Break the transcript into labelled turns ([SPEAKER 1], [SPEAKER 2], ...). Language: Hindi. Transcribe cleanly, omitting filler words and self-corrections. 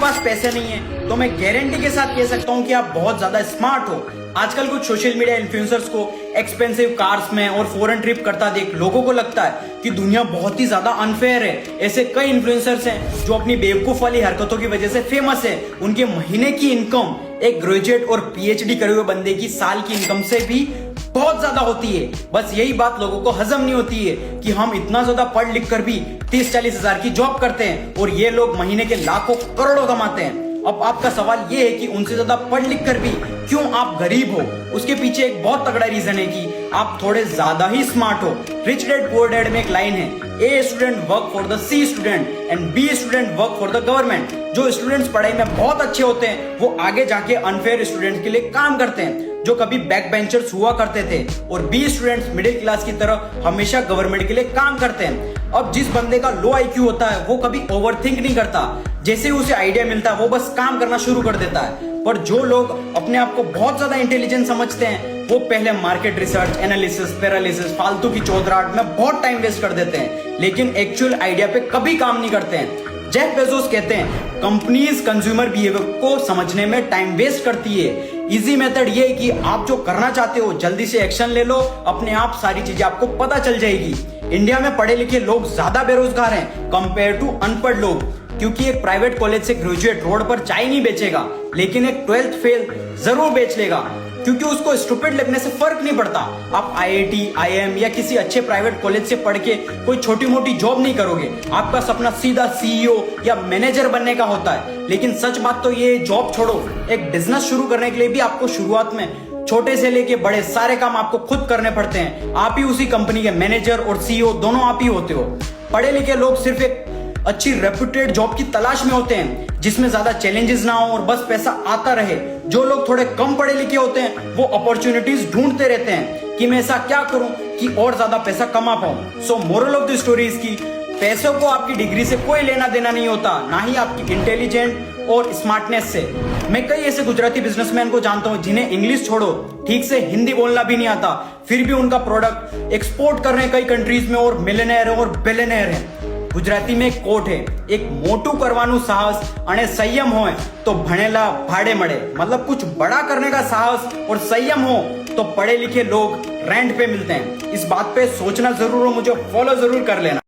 [SPEAKER 1] पास पैसे नहीं है तो मैं गारंटी के साथ कह सकता हूँ कि आप बहुत ज्यादा स्मार्ट हो। आजकल कुछ सोशल मीडिया इन्फ्लुएंसर्स को एक्सपेंसिव कार्स में और फॉरेन ट्रिप करता देख लोगों को लगता है कि दुनिया बहुत ही ज्यादा अनफेयर है। ऐसे कई इन्फ्लुएंसर्स हैं जो अपनी बेवकूफ वाली हरकतों की वजह से फेमस है। उनके महीने की इनकम एक ग्रेजुएट और पीएचडी करे हुए बंदे की साल की इनकम से भी बहुत ज्यादा होती है। बस यही बात लोगों को हजम नहीं होती है कि हम इतना ज्यादा पढ़ लिख कर भी 30-40 हजार की जॉब करते हैं और ये लोग महीने के लाखों करोड़ों कमाते हैं। अब आपका सवाल ये है कि उनसे ज्यादा पढ़ लिख कर भी क्यों आप गरीब हो। उसके पीछे एक बहुत तगड़ा रीजन है कि आप थोड़े ज्यादा ही स्मार्ट हो। रिच डैड पुअर डैड में एक लाइन है, A student work for the C student and B student work for the government. जो स्टूडेंट्स पढ़ाई में बहुत अच्छे होते हैं वो आगे जाके अनफेयर स्टूडेंट्स के लिए काम करते हैं जो कभी बैक बेंचर्स हुआ करते थे, और बी स्टूडेंट्स मिडिल क्लास की तरह हमेशा गवर्नमेंट के लिए काम करते हैं। अब जिस बंदे का लो आईक्यू होता है वो कभी ओवरथिंक नहीं करता, जैसे ही उसे आइडिया मिलता है वो बस काम करना शुरू कर देता है। पर जो लोग अपने आप को बहुत ज्यादा इंटेलिजेंट समझते हैं वो पहले मार्केट रिसर्च, एनालिसिस, पैरालिसिस, फालतू की चौधराहट में बहुत टाइम वेस्ट कर देते हैं लेकिन एक्चुअल आइडिया पे कभी काम नहीं करते हैं। जेफ बेजोस कहते हैं कंपनीज कंज्यूमर बिहेवियर को समझने में टाइम वेस्ट करती है। इजी मेथड ये है कि आप जो करना चाहते हो जल्दी से एक्शन ले लो, अपने आप सारी चीजें आपको पता चल जाएगी। इंडिया में पढ़े लिखे लोग ज्यादा बेरोजगार हैं कंपेयर टू अनपढ़ लोग, क्योंकि एक प्राइवेट कॉलेज से ग्रेजुएट रोड पर चाय नहीं बेचेगा लेकिन एक 12th फेल जरूर बेच लेगा, क्योंकि उसको स्टूपिड लगने से फर्क नहीं पड़ता। आप IIT, IIM या किसी अच्छे प्राइवेट कॉलेज से पढ़ के कोई छोटी मोटी जॉब नहीं करोगे। आपका सपना सीधा CEO या मैनेजर बनने का होता है। लेकिन सच बात तो ये, जॉब छोड़ो, एक बिजनेस शुरू करने के लिए भी आपको शुरुआत में छोटे से लेके बड़े सारे काम आपको खुद करने पड़ते हैं। आप ही उसी कंपनी के मैनेजर और CEO दोनों आप ही होते हो। पढ़े लिखे लोग सिर्फ एक अच्छी रेप्यूटेड जॉब की तलाश में होते हैं जिसमें ज्यादा चैलेंजेस ना हो और बस पैसा आता रहे। जो लोग थोड़े कम पढ़े लिखे होते हैं वो अपॉर्चुनिटीज ढूंढते रहते हैं कि मैं ऐसा क्या करूं कि और ज्यादा पैसा कमा पाऊं। सो moral of the story is कि पैसों को आपकी डिग्री से कोई लेना देना नहीं होता, ना ही आपकी इंटेलिजेंट और स्मार्टनेस से। मैं कई ऐसे गुजराती बिजनेसमैन को जानता हूं जिन्हें इंग्लिश छोड़ो ठीक से हिंदी बोलना भी नहीं आता, फिर भी उनका प्रोडक्ट एक्सपोर्ट कर रहे हैं कई कंट्रीज में और मिलियनेयर और बिलियनेयर हैं। गुजराती में एक कोट है, एक मोटू करवानु साहस अने संयम हो तो भणेला भाड़े मड़े। मतलब कुछ बड़ा करने का साहस और संयम हो तो पढ़े लिखे लोग रेंट पे मिलते हैं। इस बात पे सोचना जरूर हो, मुझे फॉलो जरूर कर लेना।